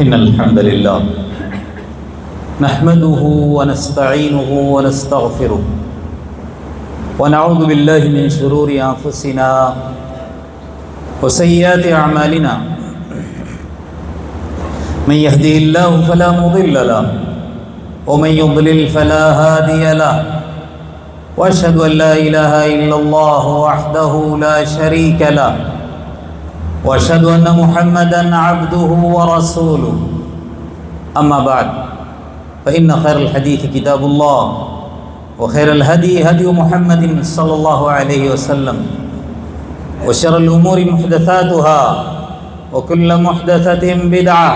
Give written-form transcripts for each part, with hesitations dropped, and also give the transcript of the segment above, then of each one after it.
إن الحمد لله نحمده ونستعينه ونستغفره ونعوذ بالله من شرور أنفسنا وسيئات أعمالنا من يهده الله فلا مضل له ومن يضلل فلا هادي له وأشهد أن لا إله إلا الله وحده لا شريك له وأشهد أن محمدًا عبده ورسوله أما بعد فإن خير الحديث كتاب الله وخير الهدي هدي محمد صلى الله عليه وسلم وشر الأمور محدثاتها وكل محدثة بدعة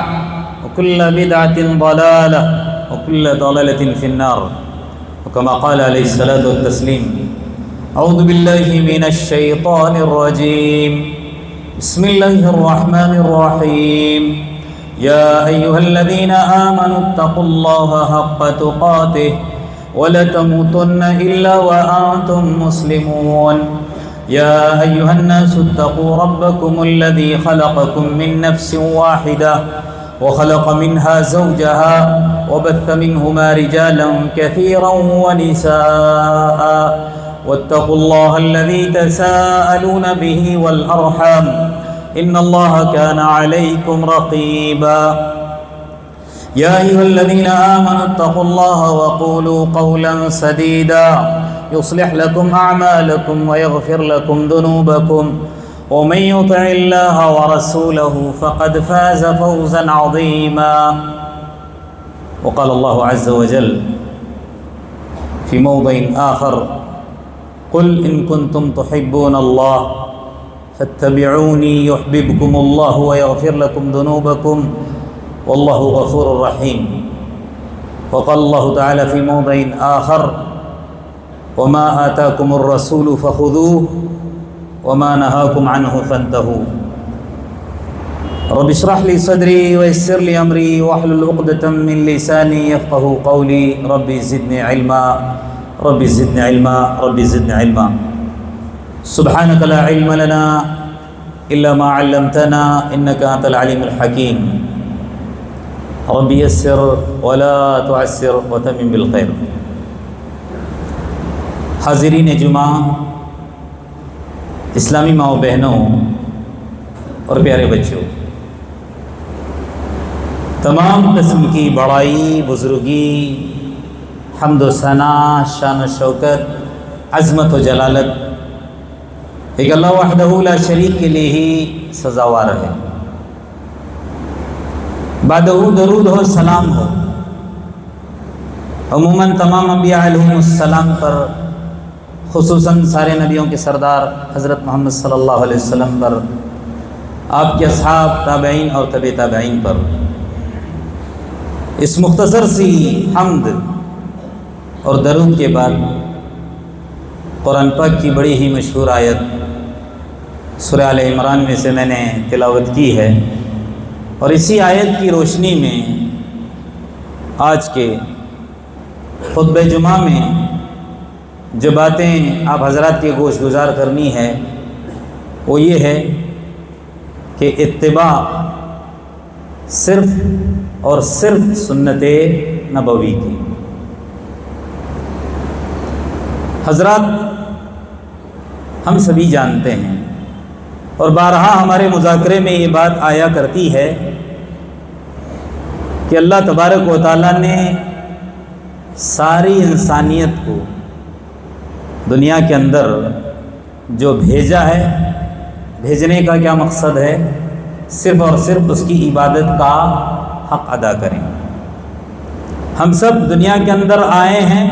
وكل بدعة ضلالة وكل ضلالة في النار وكما قال عليه الصلاة والتسليم أعوذ بالله من الشيطان الرجيم بسم الله الرحمن الرحيم يا أيها الذين آمنوا اتقوا الله حق تقاته ولا تموتن إلا وأنتم مسلمون يا أيها الناس اتقوا ربكم الذي خلقكم من نفس واحدة وخلق منها زوجها وبث منهما رجالا كثيرا ونساء واتقوا الله الذي تساءلون به والأرحام إن الله كان عليكم رقيبا يا أيها الذين آمنوا اتقوا الله وقولوا قولا سديدا يصلح لكم أعمالكم ويغفر لكم ذنوبكم ومن يطع الله ورسوله فقد فاز فوزا عظيما وقال الله عز وجل في موضع آخر قل إن كنتم تحبون الله فاتبعوني يحببكم الله ويغفر لكم ذنوبكم والله غفور رحيم وقال الله تعالى في موضع آخر وما آتاكم الرسول فخذوه وما نهاكم عنه فانتهوا رب اشرح لي صدري ويسر لي أمري واحلل عقدة من لساني يفقه قولي ربي زدني علما ربي زدني علما ربي زدني علما سبحانك لا علم لنا إلا ما علمتنا إنك أنت العليم الحكيم ربي يسر ولا تعسر وتمم بالخير حاضرین جمعہ، اسلامی ماؤں بہنوں اور پیارے بچوں، تمام قسم کی بڑائی، بزرگی، حمد و ثناء، شان و شوکت، عظمت و جلالت ایک اللہ وحدہ لا شریک کے لیے ہی سزاوار ہے۔ بعدہ درود ہو، سلام ہو عموماً تمام انبیاء علیہم السلام پر، خصوصاً سارے نبیوں کے سردار حضرت محمد صلی اللہ علیہ وسلم پر، آپ کے اصحاب، تابعین اور تبع تابعین پر۔ اس مختصر سی حمد اور درود کے بعد قرآن پاک کی بڑی ہی مشہور آیت سورہ آل عمران میں سے میں نے تلاوت کی ہے، اور اسی آیت کی روشنی میں آج کے خطبہ جمعہ میں جو باتیں آپ حضرات کے گوش گزار کرنی ہے وہ یہ ہے کہ اتباع صرف اور صرف سنت نبوی کی۔ حضرات، ہم سبھی جانتے ہیں اور بارہا ہمارے مذاکرے میں یہ بات آیا کرتی ہے کہ اللہ تبارک و تعالیٰ نے ساری انسانیت کو دنیا کے اندر جو بھیجا ہے، بھیجنے کا کیا مقصد ہے؟ صرف اور صرف اس کی عبادت کا حق ادا کریں۔ ہم سب دنیا کے اندر آئے ہیں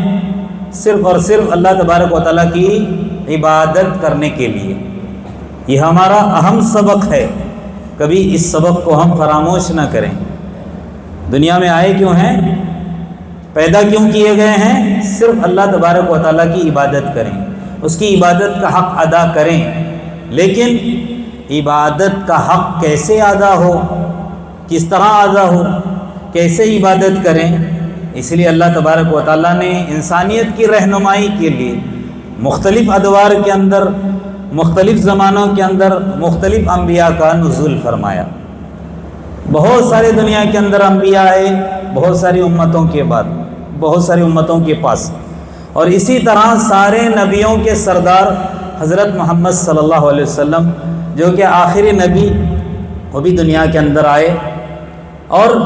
صرف اور صرف اللہ تبارک و تعالیٰ کی عبادت کرنے کے لیے۔ یہ ہمارا اہم سبق ہے، کبھی اس سبق کو ہم فراموش نہ کریں۔ دنیا میں آئے کیوں ہیں؟ پیدا کیوں کیے گئے ہیں؟ صرف اللہ تبارک و تعالیٰ کی عبادت کریں، اس کی عبادت کا حق ادا کریں۔ لیکن عبادت کا حق کیسے ادا ہو، کس طرح ادا ہو، کیسے عبادت کریں؟ اس لیے اللہ تبارک و تعالیٰ نے انسانیت کی رہنمائی کے لیے مختلف ادوار کے اندر، مختلف زمانوں کے اندر مختلف انبیاء کا نزول فرمایا۔ بہت سارے دنیا کے اندر انبیاء آئے بہت ساری امتوں کے بعد، بہت ساری امتوں کے پاس، اور اسی طرح سارے نبیوں کے سردار حضرت محمد صلی اللہ علیہ وسلم جو کہ آخری نبی، وہ بھی دنیا کے اندر آئے، اور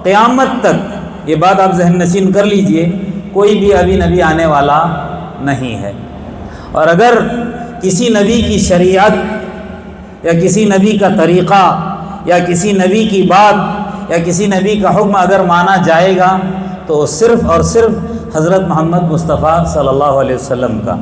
قیامت تک یہ بات آپ ذہن نشین کر لیجئے، کوئی بھی ابھی نبی آنے والا نہیں ہے۔ اور اگر کسی نبی کی شریعت یا کسی نبی کا طریقہ یا کسی نبی کی بات یا کسی نبی کا حکم اگر مانا جائے گا تو صرف اور صرف حضرت محمد مصطفیٰ صلی اللہ علیہ وسلم کا۔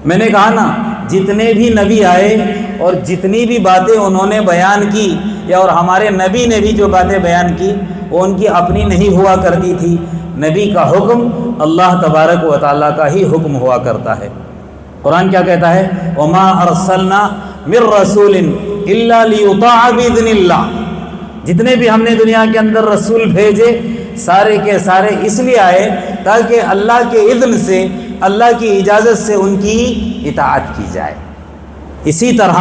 میں نے کہا نا، جتنے بھی نبی آئے اور جتنی بھی باتیں انہوں نے بیان کی، یا اور ہمارے نبی نے بھی جو باتیں بیان کی، وہ ان کی اپنی نہیں ہوا کرتی تھی۔ نبی کا حکم اللہ تبارک و تعالیٰ کا ہی حکم ہوا کرتا ہے۔ قرآن کیا کہتا ہے؟ وَمَا أَرْسَلْنَا مِن رَّسُولٍ إِلَّا لِيُطَاعَ بِإِذْنِ اللَّهِ، جتنے بھی ہم نے دنیا کے اندر رسول بھیجے سارے کے سارے اس لیے آئے تاکہ اللہ کے اذن سے، اللہ کی اجازت سے ان کی اطاعت کی جائے۔ اسی طرح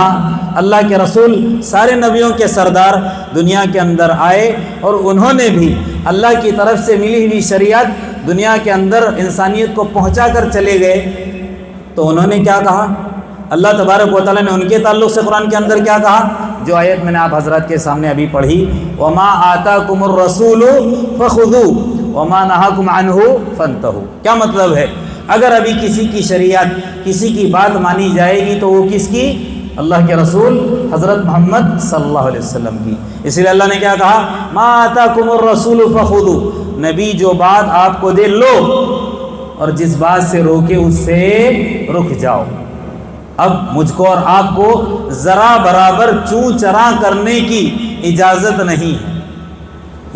اللہ کے رسول سارے نبیوں کے سردار دنیا کے اندر آئے، اور انہوں نے بھی اللہ کی طرف سے ملی ہوئی شریعت دنیا کے اندر انسانیت کو پہنچا کر چلے گئے۔ تو انہوں نے کیا کہا؟ اللہ تبارک و تعالیٰ نے ان کے تعلق سے قرآن کے اندر کیا کہا؟ جو آیت میں نے آپ حضرات کے سامنے ابھی پڑھی، وَمَا آتَاكُمُ الرَّسُولُ فَخُذُوهُ وَمَا نَهَاكُمْ عَنْهُ فَانْتَهُوا۔ کیا مطلب ہے؟ اگر ابھی کسی کی شریعت، کسی کی بات مانی جائے گی تو وہ کس کی؟ اللہ کے رسول حضرت محمد صلی اللہ علیہ وسلم کی۔ اس لیے اللہ نے کیا کہا؟ مَا آتَاكُمُ الرَّسُولُ فَخُذُوهُ، نبی جو بات آپ کو دے لو، اور جس بات سے روکے اس سے رک جاؤ۔ اب مجھ کو اور آپ کو ذرا برابر چوں چراں کرنے کی اجازت نہیں ہے،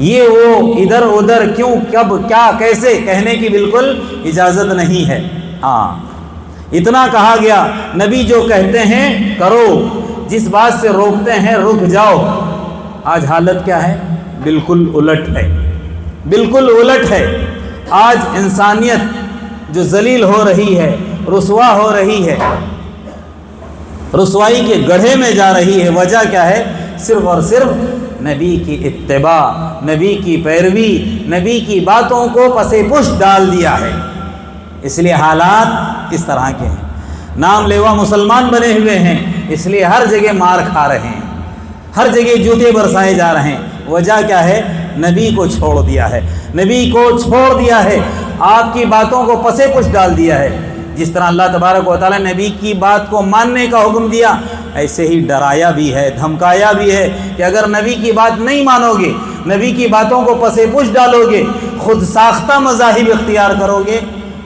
یہ وہ ادھر ادھر کیوں کب کیا کیسے کہنے کی بالکل اجازت نہیں ہے۔ ہاں، اتنا کہا گیا، نبی جو کہتے ہیں کرو، جس بات سے روکتے ہیں رک جاؤ۔ آج حالت کیا ہے؟ بالکل الٹ ہے، بالکل الٹ ہے۔ آج انسانیت جو ذلیل ہو رہی ہے، رسوا ہو رہی ہے، رسوائی کے گڑھے میں جا رہی ہے۔ وجہ کیا ہے؟ صرف اور صرف نبی کی اتباع، نبی کی پیروی، نبی کی باتوں کو پس پش ڈال دیا ہے۔ اس لیے حالات اس طرح کے ہیں۔ نام لیوا مسلمان بنے ہوئے ہیں، اس لیے ہر جگہ مار کھا رہے ہیں، ہر جگہ جوتے برسائے جا رہے ہیں۔ وجہ کیا ہے؟ نبی کو چھوڑ دیا ہے، نبی کو چھوڑ دیا ہے، آپ کی باتوں کو پس پش ڈال دیا ہے۔ جس طرح اللہ تبارک و تعالیٰ نے نبی کی بات کو ماننے کا حکم دیا، ایسے ہی ڈرایا بھی ہے، دھمکایا بھی ہے کہ اگر نبی کی بات نہیں مانو گے، نبی کی باتوں کو پس پش ڈالو گے، خود ساختہ مذاہب اختیار کرو گے،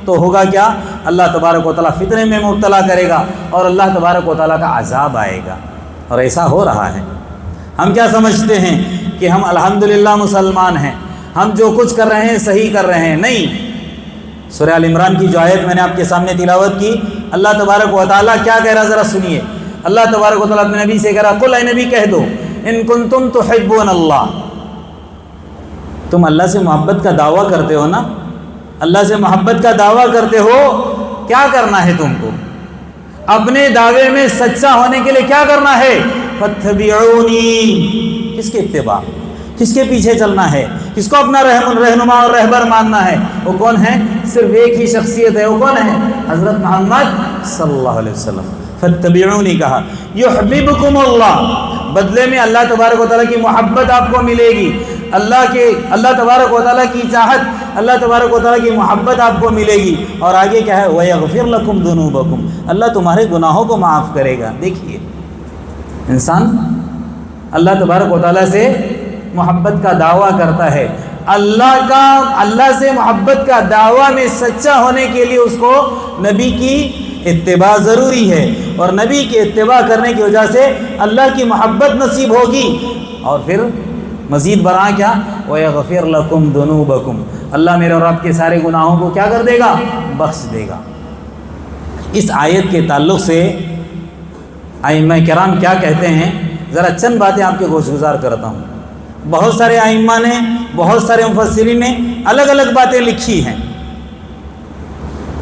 تو ہوگا کیا؟ اللہ تبارک و تعالیٰ فتنے میں مبتلا کرے گا، اور اللہ تبارک و تعالیٰ کا عذاب آئے گا۔ اور ایسا ہو رہا ہے۔ ہم کیا سمجھتے ہیں کہ ہم الحمدللہ مسلمان ہیں، ہم جو کچھ کر رہے ہیں صحیح کر رہے ہیں؟ نہیں۔ سورہ ال عمران کی جو آیت میں نے آپ کے سامنے تلاوت کی، اللہ تبارک و تعالیٰ کیا کہہ رہا ذرا سنیے۔ اللہ تبارک و تعالیٰ اپنے نبی سے کہہ رہا، قل اے نبی کہہ دو، ان کنتم تحبون اللہ، تم اللہ سے محبت کا دعویٰ کرتے ہو نا، اللہ سے محبت کا دعویٰ کرتے ہو، کیا کرنا ہے تم کو؟ اپنے دعوے میں سچا ہونے کے لیے کیا کرنا ہے؟ فاتبعونی، کس کے اتباع، کس کے پیچھے چلنا ہے، کس کو اپنا رہنما اور رہبر ماننا ہے؟ وہ کون ہے؟ صرف ایک ہی شخصیت ہے، وہ کون ہے؟ حضرت محمد صلی اللہ علیہ وسلم۔ فاتبعونی کہا، یحببکم اللہ، بدلے میں اللہ تبارک و تعالیٰ کی محبت آپ کو ملے گی، اللہ تبارک و تعالیٰ کی چاہت، اللہ تبارک و تعالیٰ کی محبت آپ کو ملے گی۔ اور آگے کیا ہے؟ وَيَغْفِرْ لَكُمْ ذُنُوبَكُمْ، اللہ تمہارے گناہوں کو معاف کرے گا۔ دیکھیے، انسان اللہ تبارک و تعالیٰ سے محبت کا دعویٰ کرتا ہے، اللہ سے محبت کا دعویٰ میں سچا ہونے کے لیے اس کو نبی کی اتباع ضروری ہے، اور نبی کی اتباع کرنے کی وجہ سے اللہ کی محبت نصیب ہوگی، اور پھر مزید برآں کیا؟ وَيَغْفِرْ لَكُمْ ذُنُوبَكُمْ، اللہ میرے اور آپ کے سارے گناہوں کو کیا کر دے گا؟ بخش دے گا۔ اس آیت کے تعلق سے ائمہ کرام کیا کہتے ہیں، ذرا چند باتیں آپ کے گوشگزار کرتا ہوں۔ بہت سارے ائمہ نے، بہت سارے مفسرین نے الگ الگ باتیں لکھی ہیں،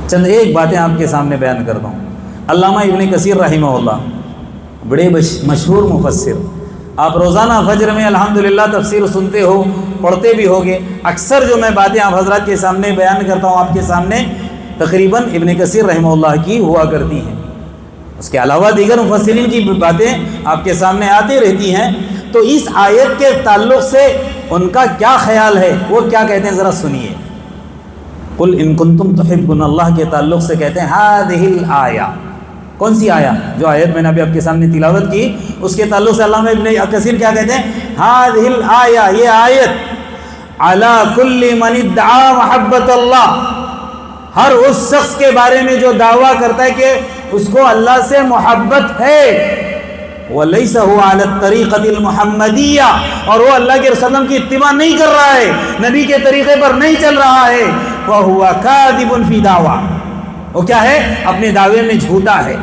چند ایک باتیں آپ کے سامنے بیان کرتا ہوں۔ علامہ ابن کثیر رحمہ اللہ، بڑے مشہور مفسر، آپ روزانہ فجر میں الحمدللہ تفسیر سنتے ہو، پڑھتے بھی ہوگے۔ اکثر جو میں باتیں آپ حضرات کے سامنے بیان کرتا ہوں آپ کے سامنے تقریباً ابن کثیر رحمہ اللہ کی ہوا کرتی ہیں، اس کے علاوہ دیگر مفسرین کی باتیں آپ کے سامنے آتی رہتی ہیں۔ تو اس آیت کے تعلق سے ان کا کیا خیال ہے، وہ کیا کہتے ہیں ذرا سنیے۔ قل ان کنتم تحبون اللہ کے تعلق سے کہتے ہیں ہذہ الآیہ، کون سی آیا؟ جو آیت میں نے ابھی آپ کے سامنے تلاوت کی، اس کے تعلق سے علامہ ابن کثیر کیا کہتے ہیں؟ ہذہ الآیہ، یہ آیت علی کل من ادعا محبت اللہ، ہر اس شخص کے بارے میں جو دعویٰ کرتا ہے کہ اس کو اللہ سے محبت ہے، وَلَيْسَ هُوَ عَلَى الطَّرِيقَةِ الْمُحَمَّدِيَّةِ، اور وہ اللہ کے رسول کی اتباع نہیں کر رہا ہے، نبی کے طریقے پر نہیں چل رہا ہے، وَهُوَ كَاذِبٌ فِي دَعْوَىٰ، وہ کیا ہے؟ اپنے دعوے میں جھوٹا ہے،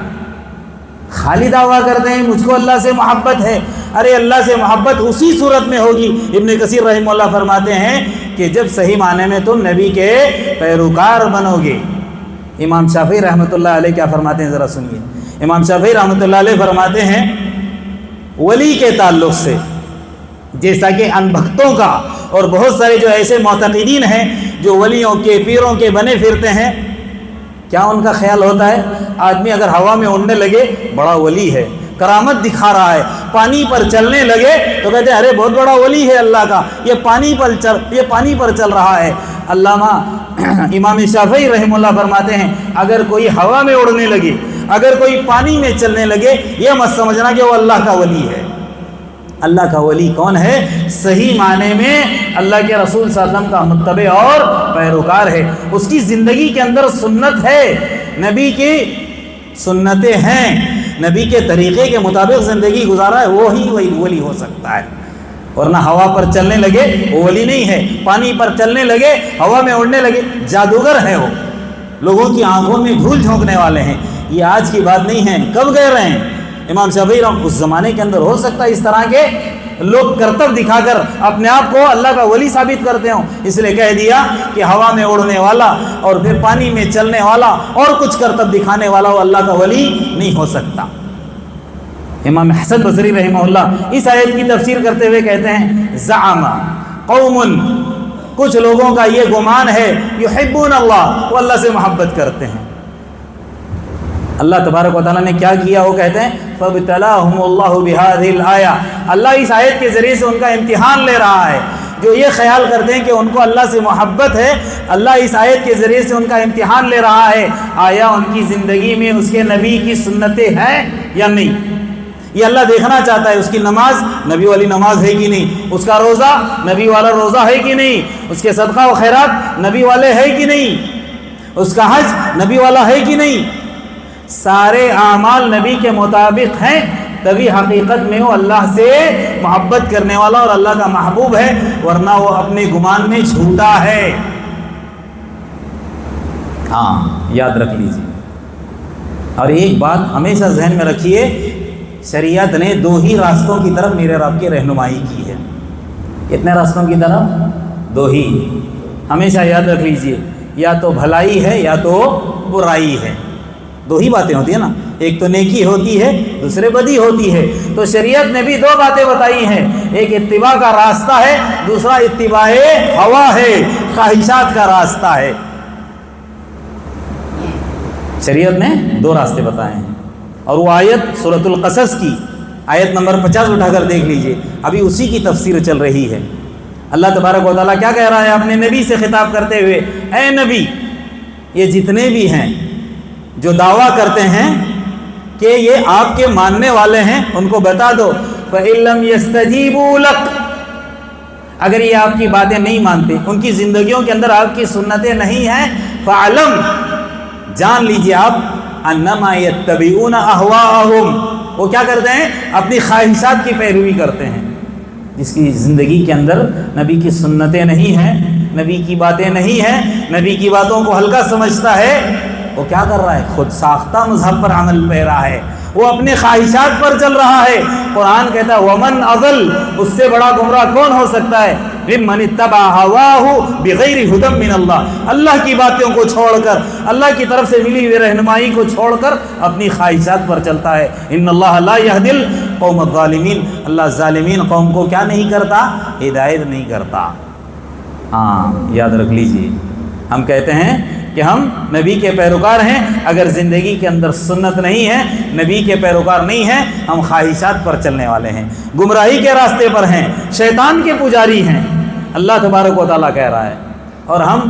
خالی دعویٰ کرتے ہیں مجھ کو اللہ سے محبت ہے۔ ارے اللہ سے محبت اسی صورت میں ہوگی، ابن کثیر رحمہ اللہ فرماتے ہیں کہ جب صحیح معنی میں تم نبی کے پیروکار بنو گے۔ امام شافعی رحمۃ اللہ علیہ کیا فرماتے ہیں ذرا سنیے۔ امام شافعی رحمۃ اللہ علیہ فرماتے ہیں ولی کے تعلق سے، جیسا کہ ان بھکتوں کا اور بہت سارے جو ایسے معتقدین ہیں جو ولیوں کے پیروں کے بنے پھرتے ہیں، کیا ان کا خیال ہوتا ہے؟ آدمی اگر ہوا میں اڑنے لگے بڑا ولی ہے، کرامت دکھا رہا ہے، پانی پر چلنے لگے تو کہتے ہیں ارے بہت بڑا ولی ہے اللہ کا، یہ پانی پر چل رہا ہے۔ علامہ امام شافعی رحمہ اللہ فرماتے ہیں اگر کوئی ہوا میں اڑنے لگے، اگر کوئی پانی میں چلنے لگے، یہ مت سمجھنا کہ وہ اللہ کا ولی ہے۔ اللہ کا ولی کون ہے؟ صحیح معنی میں اللہ کے رسول صلی اللہ علیہ وسلم کا متبع اور پیروکار ہے، اس کی زندگی کے اندر سنت ہے، نبی کی سنتیں ہیں، نبی کے طریقے کے مطابق زندگی گزارا ہے، وہی ولی ہو سکتا ہے، ورنہ ہوا پر چلنے لگے وہ ولی نہیں ہے، پانی پر چلنے لگے، ہوا میں اڑنے لگے، جادوگر ہے، وہ لوگوں کی آنکھوں میں دھول جھونکنے والے ہیں۔ یہ آج کی بات نہیں ہے، کب کہہ رہے ہیں امام شافعی اس زمانے کے اندر ہو سکتا ہے اس طرح کے لوگ کرتب دکھا کر اپنے آپ کو اللہ کا ولی ثابت کرتے ہوں، اس لیے کہہ دیا کہ ہوا میں اڑنے والا اور پھر پانی میں چلنے والا اور کچھ کرتب دکھانے والا وہ اللہ کا ولی نہیں ہو سکتا۔ امام حسن بصری رحمہ اللہ اس آیت کی تفسیر کرتے ہوئے کہتے ہیں زعم قوم، کچھ لوگوں کا یہ گمان ہے، یحبون اللہ، وہ اللہ سے محبت کرتے ہیں۔ اللہ تبارک و تعالیٰ نے کیا کیا؟ وہ کہتے ہیں فَابْتَلَاهُمُ اللَّهُ بِهَذِهِ الْآيَةِ، اللہ اس آیت کے ذریعے سے ان کا امتحان لے رہا ہے۔ جو یہ خیال کرتے ہیں کہ ان کو اللہ سے محبت ہے، اللہ اس آیت کے ذریعے سے ان کا امتحان لے رہا ہے، آیا ان کی زندگی میں اس کے نبی کی سنتیں ہیں یا نہیں؟ یہ اللہ دیکھنا چاہتا ہے، اس کی نماز نبی والی نماز ہے کہ نہیں، اس کا روزہ نبی والا روزہ ہے کہ نہیں، اس کے صدقہ و خیرات نبی والے ہے کہ نہیں، اس کا حج نبی والا ہے کہ نہیں۔ سارے اعمال نبی کے مطابق ہیں، تبھی حقیقت میں وہ اللہ سے محبت کرنے والا اور اللہ کا محبوب ہے، ورنہ وہ اپنے گمان میں جھوٹا ہے۔ ہاں یاد رکھ لیجیے، اور ایک بات ہمیشہ ذہن میں رکھیے، شریعت نے دو ہی راستوں کی طرف میرے رب کی رہنمائی کی ہے۔ کتنے راستوں کی طرف؟ دو ہی، ہمیشہ یاد رکھ لیجیے، یا تو بھلائی ہے یا تو برائی ہے، دو ہی باتیں ہوتی ہیں نا، ایک تو نیکی ہوتی ہے، دوسرے بدی ہوتی ہے۔ تو شریعت نے بھی دو باتیں بتائی ہیں، ایک اتباع کا راستہ ہے، دوسرا اتباع ہوا ہے، خواہشات کا راستہ ہے۔ شریعت نے دو راستے بتائے ہیں، اور وہ آیت سورۃ القصص کی آیت نمبر 50 اٹھا کر دیکھ لیجئے، ابھی اسی کی تفسیر چل رہی ہے۔ اللہ تبارک و تعالیٰ کیا کہہ رہا ہے اپنے نبی سے خطاب کرتے ہوئے؟ اے نبی، یہ جتنے بھی ہیں جو دعویٰ کرتے ہیں کہ یہ آپ کے ماننے والے ہیں، ان کو بتا دو فَإِن لَّمْ يَسْتَجِيبُوا لَكَ، اگر یہ آپ کی باتیں نہیں مانتے، ان کی زندگیوں کے اندر آپ کی سنتیں نہیں ہیں، فَعَلَمْ، جان لیجئے آپ، أَنَّمَا يَتَّبِعُونَ أَهْوَاءَهُمْ، وہ کیا کرتے ہیں؟ اپنی خواہشات کی پیروی کرتے ہیں۔ جس کی زندگی کے اندر نبی کی سنتیں نہیں ہیں، نبی کی باتیں نہیں ہیں، نبی کی باتوں کو ہلکا سمجھتا ہے، وہ کیا کر رہا ہے؟ خود ساختہ مذہب پر عمل پیرا ہے، وہ اپنے خواہشات پر چل رہا ہے۔ قرآن کہتا ہے ومن اضل، اس سے بڑا گمراہ کون ہو سکتا ہے؟ ممن اتبع هواه بغیر ہدی من اللہ، اللہ کی باتوں کو چھوڑ کر، اللہ کی طرف سے ملی ہوئی رہنمائی کو چھوڑ کر اپنی خواہشات پر چلتا ہے۔ ان اللہ لا یہدی القوم الظالمین، اللہ ظالمین قوم کو کیا نہیں کرتا؟ ہدایت نہیں کرتا۔ ہاں یاد رکھ لیجئے، ہم کہتے ہیں کہ ہم نبی کے پیروکار ہیں، اگر زندگی کے اندر سنت نہیں ہے، نبی کے پیروکار نہیں ہیں، ہم خواہشات پر چلنے والے ہیں، گمراہی کے راستے پر ہیں، شیطان کے پجاری ہیں، اللہ تبارک و تعالیٰ کہہ رہا ہے۔ اور ہم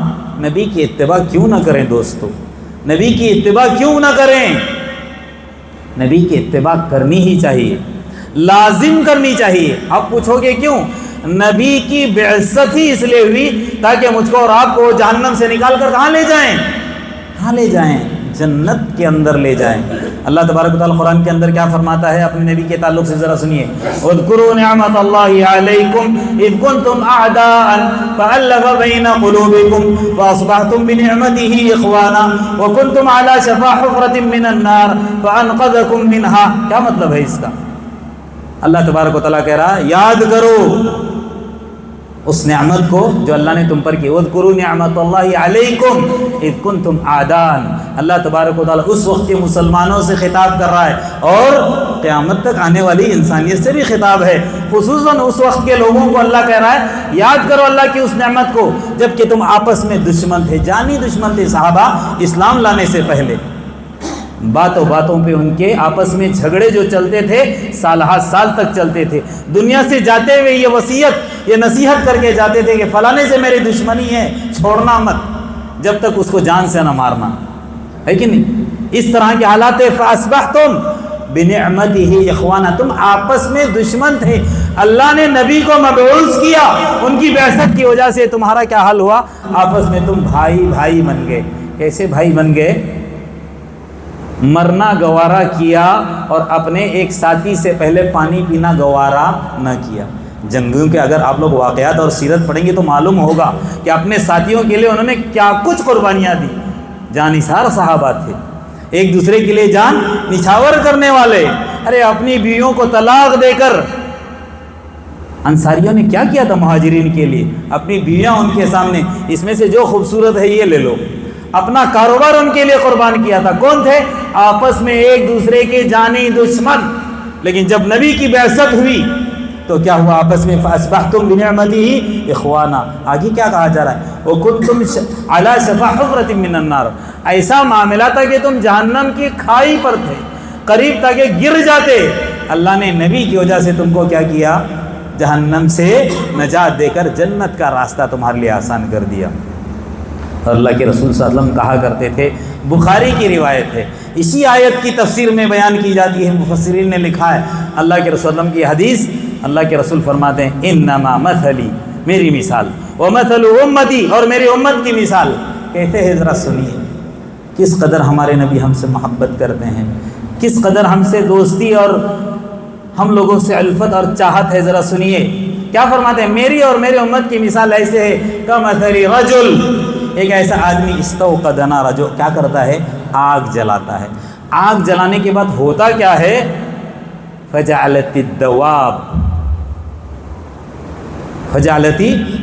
نبی کی اتباع کیوں نہ کریں دوستو؟ نبی کی اتباع کیوں نہ کریں؟ نبی کی اتباع کرنی ہی چاہیے، لازم کرنی چاہیے۔ آپ پوچھو گے کیوں؟ نبی کی بعثت ہی اس لیے ہوئی تاکہ مجھ کو اور آپ کو جہنم سے نکال کر کہاں لے جائیں؟ کہاں لے جائیں؟ جنت کے اندر لے جائیں۔ اللہ تبارک و تعالیٰ قرآن کے اندر کیا فرماتا ہے اپنے نبی کے تعلق سے؟ ذرا سنیے، اذکروا نعمت اللہ علیکم اذ کنتم اعداء فألف بین قلوبکم فاصبحتم بنعمتہ اخوانا وکنتم علی شفا حفرۃ من النار فانقذکم منہا۔ کیا مطلب ہے اس کا؟ اللہ تبارک و تعالیٰ کہہ رہا ہے یاد کرو اس نعمت کو جو اللہ نے تم پر کی۔ اذکروا نعمت اللہ علیکم اذ کنتم اعداء، اللہ تبارک و تعالیٰ اس وقت کے مسلمانوں سے خطاب کر رہا ہے اور قیامت تک آنے والی انسانیت سے بھی خطاب ہے، خصوصاً اس وقت کے لوگوں کو اللہ کہہ رہا ہے یاد کرو اللہ کی اس نعمت کو جب کہ تم آپس میں دشمن تھے، جانی دشمن تھے صحابہ اسلام لانے سے پہلے۔ باتوں باتوں پہ ان کے آپس میں جھگڑے جو چلتے تھے سالہ سال تک چلتے تھے، دنیا سے جاتے ہوئے یہ وصیت، یہ نصیحت کر کے جاتے تھے کہ فلانے سے میری دشمنی ہے، چھوڑنا مت جب تک اس کو جان سے نہ مارنا، ہے کہ نہیں؟ اس طرح کے حالات فاصبحتم بنعمتہ اخوانا، تم آپس میں دشمن تھے، اللہ نے نبی کو مبعوث کیا، ان کی بعثت کی وجہ سے تمہارا کیا حال ہوا؟ آپس میں تم بھائی بھائی بن گئے۔ کیسے بھائی بن گئے؟ مرنا گوارا کیا اور اپنے ایک ساتھی سے پہلے پانی پینا گوارا نہ کیا۔ جنگیوں کے اگر آپ لوگ واقعات اور سیرت پڑھیں گے تو معلوم ہوگا کہ اپنے ساتھیوں کے لیے انہوں نے کیا کچھ قربانیاں دی۔ جانثار صحابہ تھے، ایک دوسرے کے لیے جان نچھاور کرنے والے۔ ارے اپنی بیویوں کو طلاق دے کر انصاریوں نے کیا کیا تھا مہاجرین کے لیے؟ اپنی بیویاں ان کے سامنے، اس میں سے جو خوبصورت ہے یہ لے لو، اپنا کاروبار ان کے لیے قربان کیا تھا۔ کون تھے؟ آپس میں ایک دوسرے کے جانی دشمن۔ لیکن جب نبی کی بعثت ہوئی تو کیا ہوا؟ آپس میں فاصبحتم بنعمتہ اخوانا۔ آگے کیا کہا جا رہا ہے؟ وکنتم علی شفا حفرۃ من النار، ایسا معاملہ تھا کہ تم جہنم کی کھائی پر تھے، قریب تھا کہ گر جاتے۔ اللہ نے نبی کی وجہ سے تم کو کیا کیا؟ جہنم سے نجات دے کر جنت کا راستہ تمہارے لیے آسان کر دیا۔ اور اللہ کے رسول صلی اللہ علیہ وسلم کہا کرتے تھے، بخاری کی روایت ہے، اسی آیت کی تفسیر میں بیان کی جاتی ہے، مفسرین نے لکھا ہے، اللہ کے رسول صلی اللہ علیہ وسلم کی حدیث، اللہ کے رسول فرماتے ہیں انما مثلی، میری مثال، ومثل امتی، اور میری امت کی مثال۔ کہتے ہیں ذرا سنیے کس قدر ہمارے نبی ہم سے محبت کرتے ہیں، کس قدر ہم سے دوستی اور ہم لوگوں سے الفت اور چاہت ہے۔ ذرا سنیے کیا فرماتے ہیں، میری اور میرے امت کی مثال ایسے ہے کمثل رجل، ایک ایسا آدمی استوقد نارا، جو کیا کرتا ہے؟ آگ جلاتا ہے۔ آگ جلانے کے بعد ہوتا کیا ہے؟ فجعلت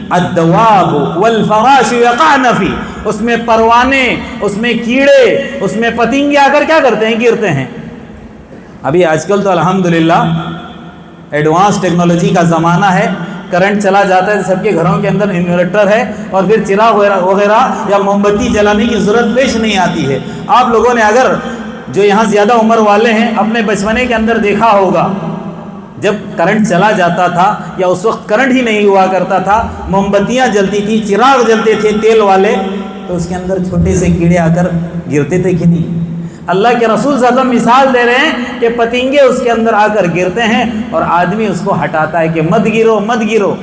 الدواب والفراش یقعن فی، اس میں پروانے، اس میں کیڑے، اس میں پتنگے آ کر کیا کرتے ہیں؟ گرتے ہیں۔ ابھی آج کل تو الحمدللہ ایڈوانس ٹیکنالوجی کا زمانہ ہے، کرنٹ چلا جاتا ہے، سب کے گھروں کے اندر انورٹر ہے اور پھر چراغ وغیرہ یا موم بتی جلانے کی ضرورت پیش نہیں آتی ہے۔ آپ لوگوں نے اگر جو یہاں زیادہ عمر والے ہیں اپنے بچپنے کے اندر دیکھا ہوگا، جب کرنٹ چلا جاتا تھا یا اس وقت کرنٹ ہی نہیں ہوا کرتا تھا، موم بتیاں جلتی تھی، چراغ جلتے تھے تیل والے، تو اس کے اندر چھوٹے سے کیڑے آ کر گرتے تھے کہ نہیں؟ اللہ کے رسول صلی اللہ علیہ وسلم مثال دے رہے ہیں کہ پتنگے اس کے اندر آ کر گرتے ہیں اور آدمی اس کو ہٹاتا ہے کہ مت گرو مت گرو،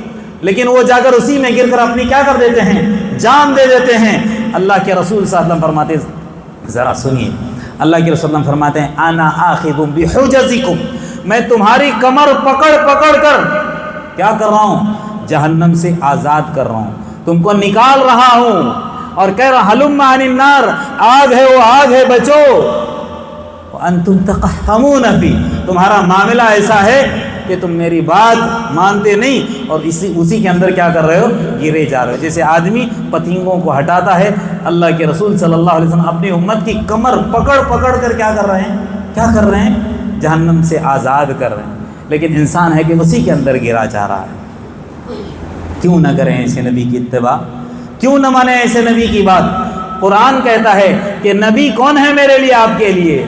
لیکن وہ جا کر اسی میں گر کر اپنی کیا کر دیتے ہیں؟ جان دے دیتے ہیں۔ اللہ کے رسول صلی اللہ علیہ وسلم فرماتے ہیں، ذرا سنیے، اللہ کے رسول صلی اللہ علیہ وسلم فرماتے ہیں انا آخذ بحجزکم، میں تمہاری کمر پکڑ پکڑ کر کیا کر رہا ہوں؟ جہنم سے آزاد کر رہا ہوں، تم کو نکال رہا ہوں، اور کہہ رہا ہلم عن النار، آگ ہے وہ آگ ہے بچو، وانتم تقحمون فی، تمہارا معاملہ ایسا ہے کہ تم میری بات مانتے نہیں اور اسی کے اندر کیا کر رہے ہو، گرے جا رہے ہو۔ جیسے آدمی پتنگوں کو ہٹاتا ہے، اللہ کے رسول صلی اللہ علیہ وسلم اپنی امت کی کمر پکڑ پکڑ کر کیا کر رہے ہیں، جہنم سے آزاد کر رہے ہیں، لیکن انسان ہے کہ اسی کے اندر گرا جا رہا ہے۔ کیوں نہ کریں ایسے نبی کی اتباع، کیوں نہ مانیں ایسے نبی کی بات؟ قرآن کہتا ہے کہ نبی کون ہے میرے لیے، آپ کے لیے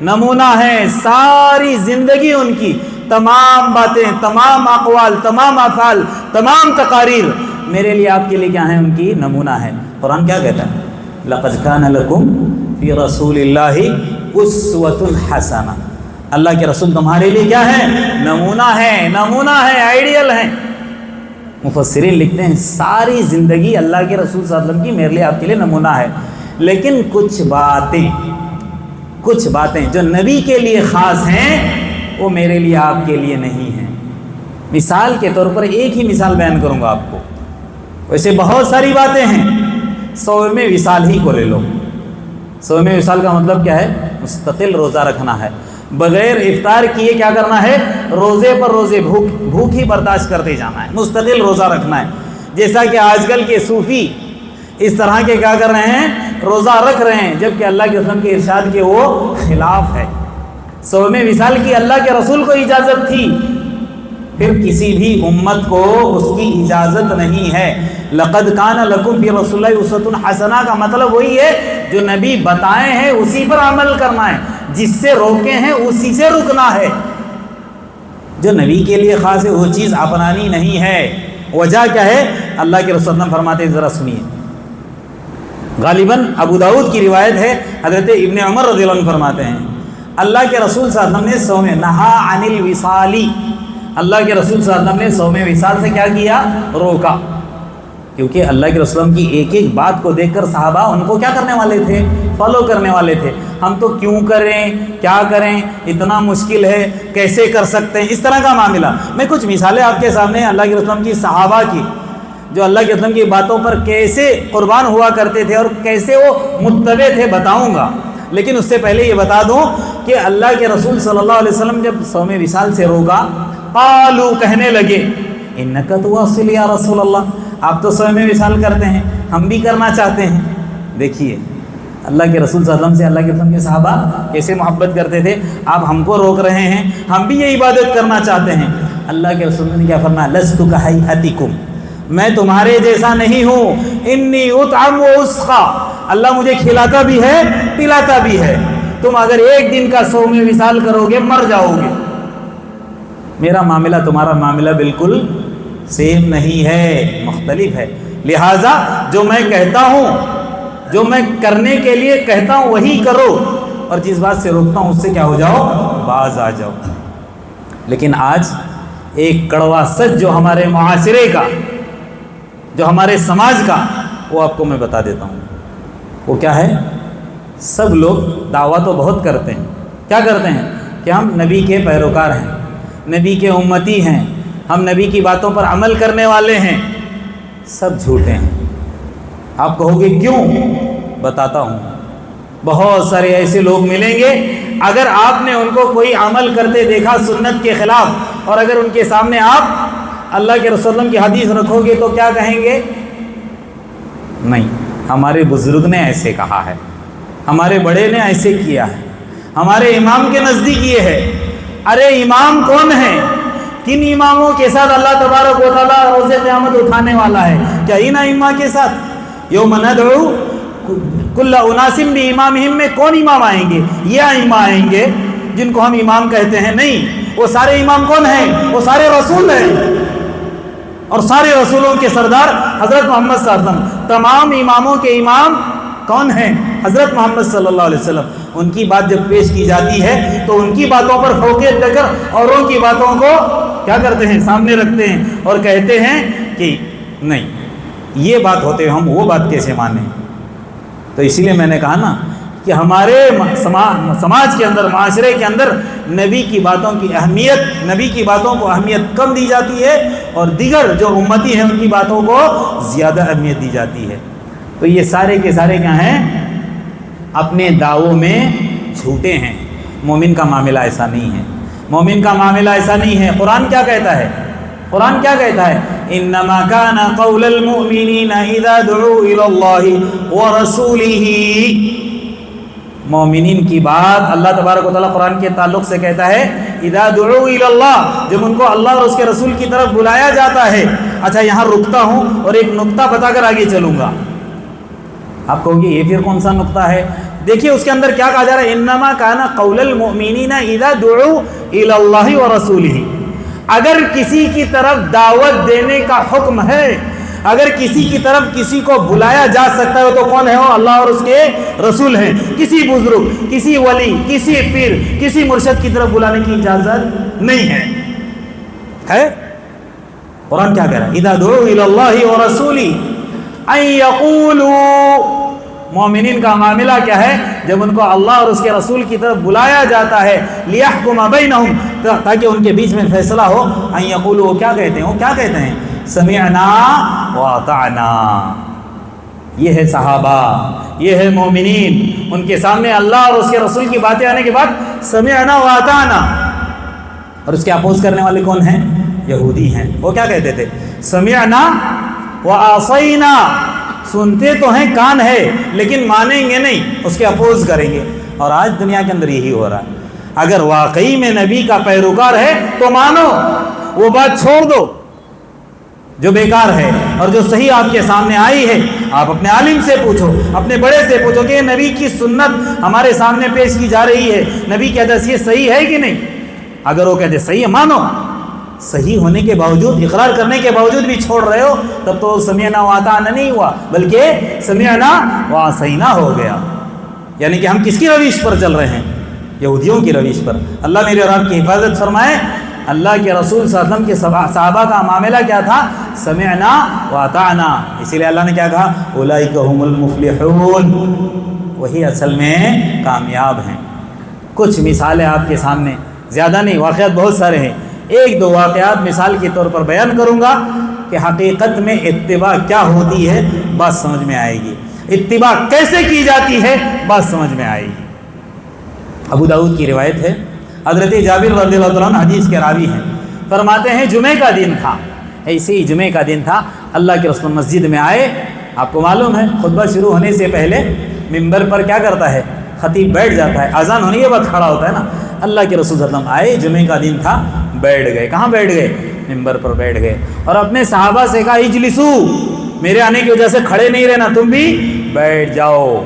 نمونہ ہے، ساری زندگی ان کی تمام باتیں، تمام اقوال، تمام افعال، تمام تقاریر میرے لیے، آپ کے لیے کیا ہیں، ان کی نمونہ ہے۔ قرآن کیا کہتا ہے؟ لَقَدْ كَانَ لَكُمْ فِي رَسُولِ اللَّهِ أُسْوَةٌ حَسَنَةٌ، اللہ کے رسول تمہارے لیے کیا ہے، نمونہ ہے، آئیڈیل ہیں۔ مفسرین لکھتے ہیں ساری زندگی اللہ کے رسول صلی اللہ علیہ وسلم کی میرے لیے، آپ کے لیے نمونہ ہے، لیکن کچھ باتیں جو نبی کے لیے خاص ہیں وہ میرے لیے، آپ کے لیے نہیں ہیں۔ مثال کے طور پر ایک ہی مثال بیان کروں گا آپ کو، ویسے بہت ساری باتیں ہیں۔ صوم وصال ہی کو لے لو۔ صوم وصال کا مطلب کیا ہے؟ مستقل روزہ رکھنا ہے، بغیر افطار کیے کیا کرنا ہے، روزے پر روزے بھوک ہی برداشت کرتے جانا ہے، مستقل روزہ رکھنا ہے۔ جیسا کہ آج کل کے صوفی اس طرح کے کیا کر رہے ہیں، روزہ رکھ رہے ہیں، جبکہ اللہ کے رسول کے ارشاد کے وہ خلاف ہے۔ صوم وصال کی اللہ کے رسول کو اجازت تھی، پھر کسی بھی امت کو اس کی اجازت نہیں ہے۔ لَقَدْ كَانَ لَكُمْ فِي رَسُولِ اللَّهِ أُسْوَةٌ حَسَنَةٌ کا مطلب وہی ہے جو نبی بتائے ہیں اسی پر عمل کرنا ہے، جس سے روکے ہیں اسی سے رکنا ہے۔ جو نبی کے لیے خاص ہے وہ چیز اپنانی نہیں ہے۔ وجہ کیا ہے؟ اللہ کے رسول فرماتے ہیں، ذرا سنیے، غالباً ابو داؤد کی روایت ہے، حضرت ابن عمر رضی اللہ عنہ فرماتے ہیں اللہ کے رسول صلی اللہ علیہ وسلم نے صوم نہا عن الوصال، اللہ کے رسول صلی اللہ علیہ وسلم نے صوم وصال سے کیا کیا، روکا، کیونکہ اللہ کے رسول کی ایک ایک بات کو دیکھ کر صحابہ ان کو کیا کرنے والے تھے، فالو کرنے والے تھے۔ ہم تو کیوں کریں، کیا کریں، اتنا مشکل ہے، کیسے کر سکتے ہیں، اس طرح کا معاملہ۔ میں کچھ مثالیں آپ کے سامنے اللہ کے رسول کی، صحابہ کی، جو اللہ کے رسول کی باتوں پر کیسے قربان ہوا کرتے تھے اور کیسے وہ متبع تھے بتاؤں گا، لیکن اس سے پہلے یہ بتا دوں کہ اللہ کے رسول صلی اللہ علیہ وسلم جب صوم وصال سے روکا، قالو کہنے لگے، انک تواصل یا رسول اللہ، آپ تو صوم وصال کرتے ہیں، ہم بھی کرنا چاہتے ہیں۔ دیکھیے اللہ کے رسول صلی اللہ علیہ وسلم سے اللہ کے رسول کے صحابہ کیسے محبت کرتے تھے، آپ ہم کو روک رہے ہیں، ہم بھی یہ عبادت کرنا چاہتے ہیں۔ اللہ کے رسول نے کیا فرمایا، لست کہیئتکم، میں تمہارے جیسا نہیں ہوں، انی اطعم و اسقی، اللہ مجھے کھلاتا بھی ہے پلاتا بھی ہے، تم اگر ایک دن کا صوم وصال کرو گے مر جاؤ گے، میرا معاملہ تمہارا معاملہ بالکل سیم نہیں ہے، مختلف ہے، لہٰذا جو میں کہتا ہوں، جو میں کرنے کے لیے کہتا ہوں وہی کرو، اور جس بات سے روکتا ہوں اس سے کیا ہو جاؤ، باز آ جاؤ۔ لیکن آج ایک کڑوا سچ جو ہمارے معاشرے کا، جو ہمارے سماج کا، وہ آپ کو میں بتا دیتا ہوں، وہ کیا ہے؟ سب لوگ دعویٰ تو بہت کرتے ہیں، کیا کرتے ہیں کہ ہم نبی کے پیروکار ہیں، نبی کے امتی ہیں، ہم نبی کی باتوں پر عمل کرنے والے ہیں، سب جھوٹے ہیں۔ آپ کہو گے کیوں؟ بتاتا ہوں، بہت سارے ایسے لوگ ملیں گے، اگر آپ نے ان کو کوئی عمل کرتے دیکھا سنت کے خلاف، اور اگر ان کے سامنے آپ اللہ کے رسول کی حدیث رکھو گے تو کیا کہیں گے؟ نہیں، ہمارے بزرگ نے ایسے کہا ہے، ہمارے بڑے نے ایسے کیا ہے، ہمارے امام کے نزدیک یہ ہے۔ ارے امام کون ہے؟ کن اماموں کے ساتھ اللہ تبارک و تعالیٰ روز قیامت اٹھانے والا ہے؟ کیا ان ائمہ کے ساتھ؟ یوم ندعو کل اناس بامامہم میں کون امام آئیں گے؟ یہ ائمہ آئیں گے جن کو ہم امام کہتے ہیں؟ نہیں، وہ سارے امام کون ہیں؟ وہ سارے رسول ہیں، اور سارے رسولوں کے سردار حضرت محمد صلی اللہ علیہ وسلم۔ تمام اماموں کے امام کون ہیں؟ حضرت محمد صلی اللہ علیہ وسلم۔ ان کی بات جب پیش کی جاتی ہے تو ان کی باتوں پر فوقیت دے کر اوروں کی باتوں کو کیا کرتے ہیں؟ سامنے رکھتے ہیں اور کہتے ہیں کہ نہیں، یہ بات ہوتے ہم وہ بات کیسے مانیں؟ تو اسی لیے میں نے کہا نا کہ ہمارے سماج کے اندر، معاشرے کے اندر نبی کی باتوں کی اہمیت، نبی کی باتوں کو اہمیت کم دی جاتی ہے، اور دیگر جو امتی ہیں ان کی باتوں کو زیادہ اہمیت دی جاتی ہے۔ تو یہ سارے کے سارے کیا ہیں؟ اپنے دعووں میں جھوٹے ہیں، مومن کا معاملہ ایسا نہیں ہے، مومن کا معاملہ ایسا نہیں ہے۔ قرآن کیا کہتا ہے؟ قرآن کیا کہتا ہے؟ انما کان قول المؤمنین اذا دعوا الی اللہ ورسولہ۔ مومنین کی بات اللہ تبارک و تعالیٰ قرآن کے تعلق سے کہتا ہے اذا دعوا الی اللہ، جب ان کو اللہ اور اس کے رسول کی طرف بلایا جاتا ہے۔ اچھا یہاں رکتا ہوں اور ایک نقطہ بتا کر آگے چلوں گا۔ آپ کہو گے یہ پھر کون سا نقطہ ہے؟ دیکھیے اس کے اندر کیا کہا جا رہا ہے، انما کان قول المؤمنین اذا دعوا الی اللہ ورسولہ۔ اگر کسی کی طرف دعوت دینے کا حکم ہے، اگر کسی کی طرف کسی کو بلایا جا سکتا ہے تو کون ہے وہ؟ اللہ اور اس کے رسول ہیں۔ کسی بزرگ، کسی ولی، کسی پیر، کسی مرشد کی طرف بلانے کی اجازت نہیں ہے۔ قرآن کیا کہہ رہا ہے؟ اذا دعوا الی اللہ ورسولہ ان یقولوا۔ مومنین کا معاملہ کیا ہے؟ جب ان کو اللہ اور اس کے رسول کی طرف بلایا جاتا ہے لیحکم بینہم، تاکہ ان کے بیچ میں فیصلہ ہو، ان یقولوا، کیا کہتے ہیں؟ وہ کیا کہتے ہیں؟ سمعنا واطعنا۔ یہ ہے صحابہ، یہ ہے مومنین، ان کے سامنے اللہ اور اس کے رسول کی باتیں آنے کے بعد سمعنا واطعنا۔ اور اس کے اپوز کرنے والے کون ہیں؟ یہودی ہیں۔ وہ کیا کہتے تھے؟ سمعنا وعصینا، سنتے تو ہیں، کان ہے، لیکن مانیں گے نہیں، اس کے اپوز کریں گے۔ اور آج دنیا کے اندر یہی ہو رہا ہے۔ اگر واقعی میں نبی کا پیروکار ہے تو مانو، وہ بات چھوڑ دو جو بیکار ہے اور جو صحیح آپ کے سامنے آئی ہے۔ آپ اپنے عالم سے پوچھو، اپنے بڑے سے پوچھو کہ نبی کی سنت ہمارے سامنے پیش کی جا رہی ہے، نبی کی حدیث یہ صحیح ہے کہ نہیں؟ اگر وہ کہتے صحیح ہے مانو، صحیح ہونے کے باوجود، اقرار کرنے کے باوجود بھی چھوڑ رہے ہو، تب تو سمعنا واطعنا نہیں ہوا، بلکہ سمعنا وعصینا ہو گیا۔ یعنی کہ ہم کس کی روش پر چل رہے ہیں؟ یہودیوں کی روش پر۔ اللہ میرے اور آپ کی حفاظت فرمائے۔ اللہ کے رسول صلی اللہ علیہ وسلم کے صحابہ کا معاملہ کیا تھا؟ سمعنا واطعنا۔ اسی لیے اللہ نے کیا کہا؟ اولئک هم المفلحون، وہی اصل میں کامیاب ہیں۔ کچھ مثالیں آپ کے سامنے، زیادہ نہیں، واقعات بہت سارے ہیں، ایک دو واقعات مثال کے طور پر بیان کروں گا کہ حقیقت میں اتباع کیا ہوتی ہے، بات سمجھ میں آئے گی۔ اتباع کیسے کی جاتی ہے، بات سمجھ میں آئے گی۔ ابو داؤد کی روایت ہے، حضرت جابر رضی اللہ عنہ حدیث کے راوی ہیں، فرماتے ہیں جمعہ کا دن تھا، ایسے ہی جمعہ کا دن تھا، اللہ کے رسول مسجد میں آئے۔ آپ کو معلوم ہے خطبہ شروع ہونے سے پہلے ممبر پر کیا کرتا ہے؟ خطیب بیٹھ جاتا ہے، اذان ہونے کے بعد کھڑا ہوتا ہے نا۔ اللہ کے رسول صلی اللہ علیہ وسلم آئے، جمعہ کا دن تھا، بیٹھ گئے۔ کہاں بیٹھ گئے؟ ممبر پر بیٹھ گئے، اور اپنے صحابہ سے کہا اجلسو، میرے آنے کی وجہ سے کھڑے نہیں رہنا، تم بھی بیٹھ جاؤ۔